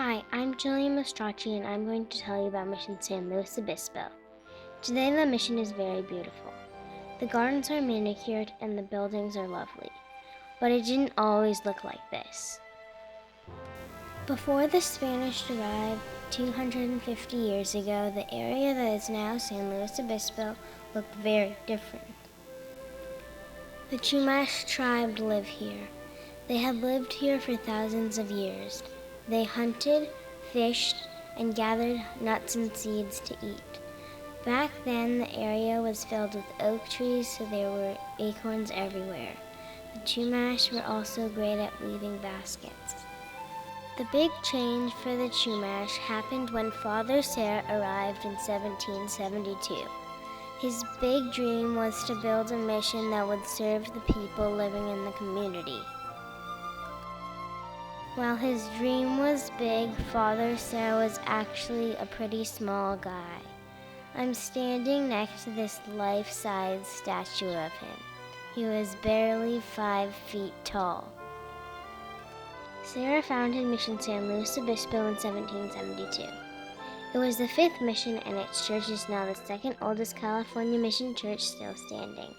Hi, I'm Jillian Mastracci and I'm going to tell you about Mission San Luis Obispo. Today the mission is very beautiful. The gardens are manicured and the buildings are lovely, but it didn't always look like this. Before the Spanish arrived 250 years ago, the area that is now San Luis Obispo looked very different. The Chumash tribe live here. They had lived here for thousands of years. They hunted, fished, and gathered nuts and seeds to eat. Back then, the area was filled with oak trees, so there were acorns everywhere. The Chumash were also great at weaving baskets. The big change for the Chumash happened when Father Serra arrived in 1772. His big dream was to build a mission that would serve the people living in the community. While his dream was big, Father Serra was actually a pretty small guy. I'm standing next to this life-size statue of him. He was barely 5 feet tall. Serra founded Mission San Luis Obispo in 1772. It was the 5th mission, and its church is now the 2nd oldest California mission church still standing.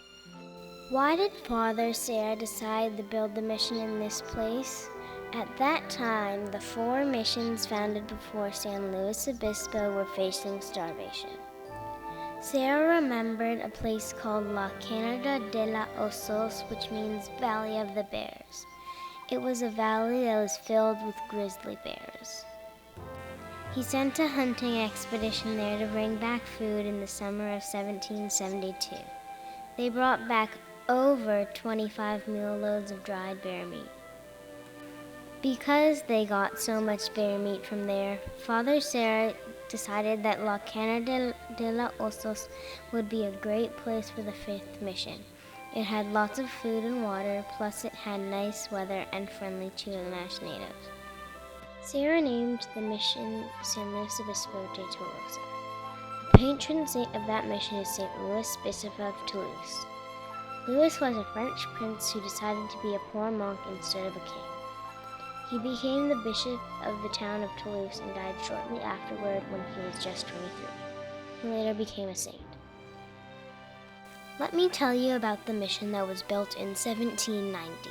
Why did Father Serra decide to build the mission in this place? At that time, the 4 missions founded before San Luis Obispo were facing starvation. Serra remembered a place called La Canada de los Osos, which means Valley of the Bears. It was a valley that was filled with grizzly bears. He sent a hunting expedition there to bring back food in the summer of 1772. They brought back over 25 mule loads of dried bear meat. Because they got so much bear meat from there, Father Serra decided that La Canada de los Osos would be a great place for the 5th mission. It had lots of food and water, plus it had nice weather and friendly Chumash natives. Serra named the mission San Luis Obispo de Tolosa. The patron saint of that mission is Saint Louis, Bishop of Toulouse. Louis was a French prince who decided to be a poor monk instead of a king. He became the bishop of the town of Toulouse and died shortly afterward when he was just 23. He later became a saint. Let me tell you about the mission that was built in 1790.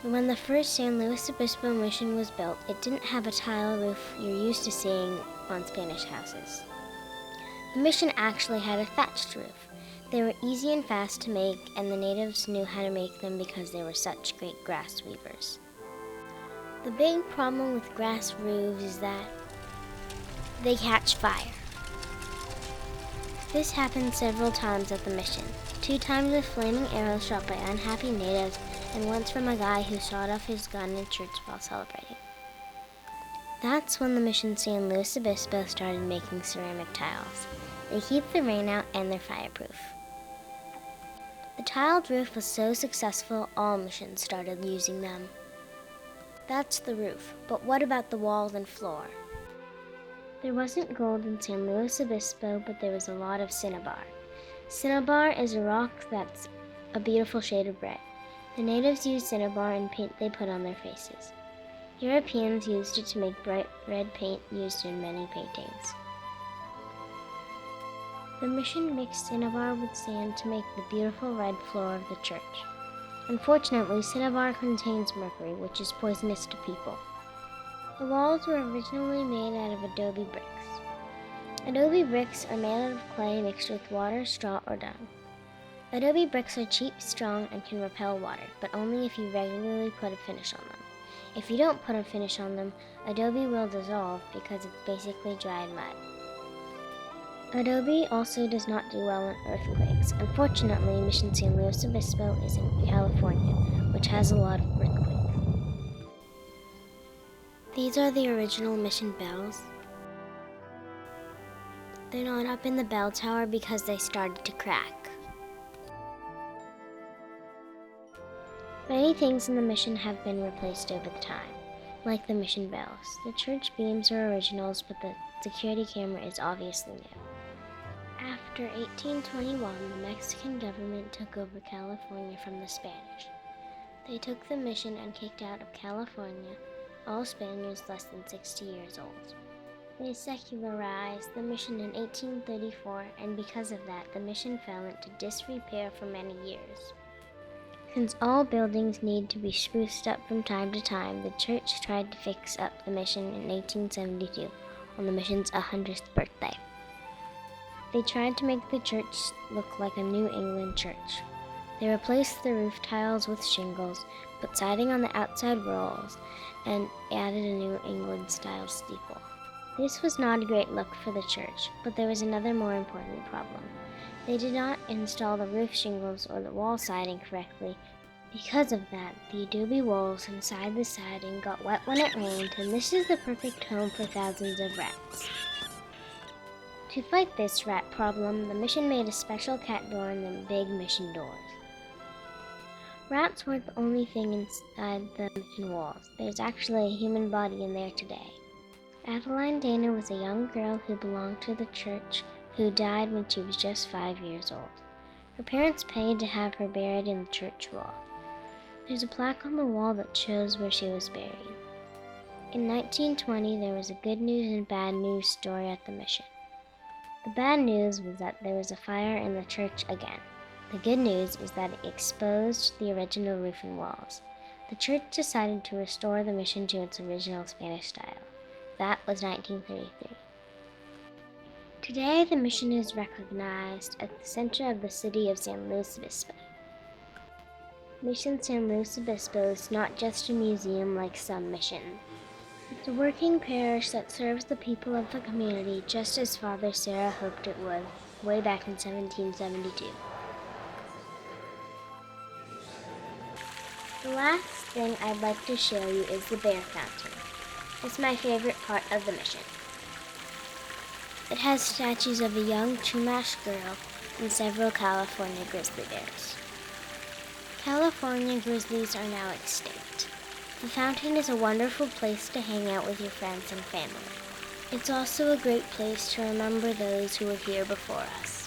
When the first San Luis Obispo mission was built, it didn't have a tile roof you're used to seeing on Spanish houses. The mission actually had a thatched roof. They were easy and fast to make, and the natives knew how to make them because they were such great grass weavers. The big problem with grass roofs is that they catch fire. This happened several times at the mission. 2 times with flaming arrows shot by unhappy natives, and once from a guy who shot off his gun in church while celebrating. That's when the mission San Luis Obispo started making ceramic tiles. They keep the rain out and they're fireproof. The tiled roof was so successful, all missions started using them. That's the roof, but what about the walls and floor? There wasn't gold in San Luis Obispo, but there was a lot of cinnabar. Cinnabar is a rock that's a beautiful shade of red. The natives used cinnabar in paint they put on their faces. Europeans used it to make bright red paint used in many paintings. The mission mixed cinnabar with sand to make the beautiful red floor of the church. Unfortunately, cinnabar contains mercury, which is poisonous to people. The walls were originally made out of adobe bricks. Adobe bricks are made out of clay mixed with water, straw, or dung. Adobe bricks are cheap, strong, and can repel water, but only if you regularly put a finish on them. If you don't put a finish on them, adobe will dissolve because it's basically dried mud. Adobe also does not do well in earthquakes. Unfortunately, Mission San Luis Obispo is in California, which has a lot of earthquakes. These are the original mission bells. They're not up in the bell tower because they started to crack. Many things in the mission have been replaced over the time, like the mission bells. The church beams are originals, but the security camera is obviously new. After 1821, the Mexican government took over California from the Spanish. They took the mission and kicked out of California all Spaniards less than 60 years old. They secularized the mission in 1834, and because of that, the mission fell into disrepair for many years. Since all buildings need to be spruced up from time to time, the church tried to fix up the mission in 1872 on the mission's 100th birthday. They tried to make the church look like a New England church. They replaced the roof tiles with shingles, put siding on the outside walls, and added a New England-style steeple. This was not a great look for the church, but there was another more important problem. They did not install the roof shingles or the wall siding correctly. Because of that, the adobe walls inside the siding got wet when it rained, and this is the perfect home for thousands of rats. To fight this rat problem, the mission made a special cat door in the big mission doors. Rats weren't the only thing inside the mission walls. There's actually a human body in there today. Adeline Dana was a young girl who belonged to the church who died when she was just 5 years old. Her parents paid to have her buried in the church wall. There's a plaque on the wall that shows where she was buried. In 1920, there was a good news and bad news story at the mission. The bad news was that there was a fire in the church again. The good news is that it exposed the original roof and walls. The church decided to restore the mission to its original Spanish style. That was 1933. Today, the mission is recognized at the center of the city of San Luis Obispo. Mission San Luis Obispo is not just a museum like some missions. It's a working parish that serves the people of the community just as Father Serra hoped it would, way back in 1772. The last thing I'd like to show you is the bear fountain. It's my favorite part of the mission. It has statues of a young Chumash girl and several California grizzly bears. California grizzlies are now extinct. The fountain is a wonderful place to hang out with your friends and family. It's also a great place to remember those who were here before us.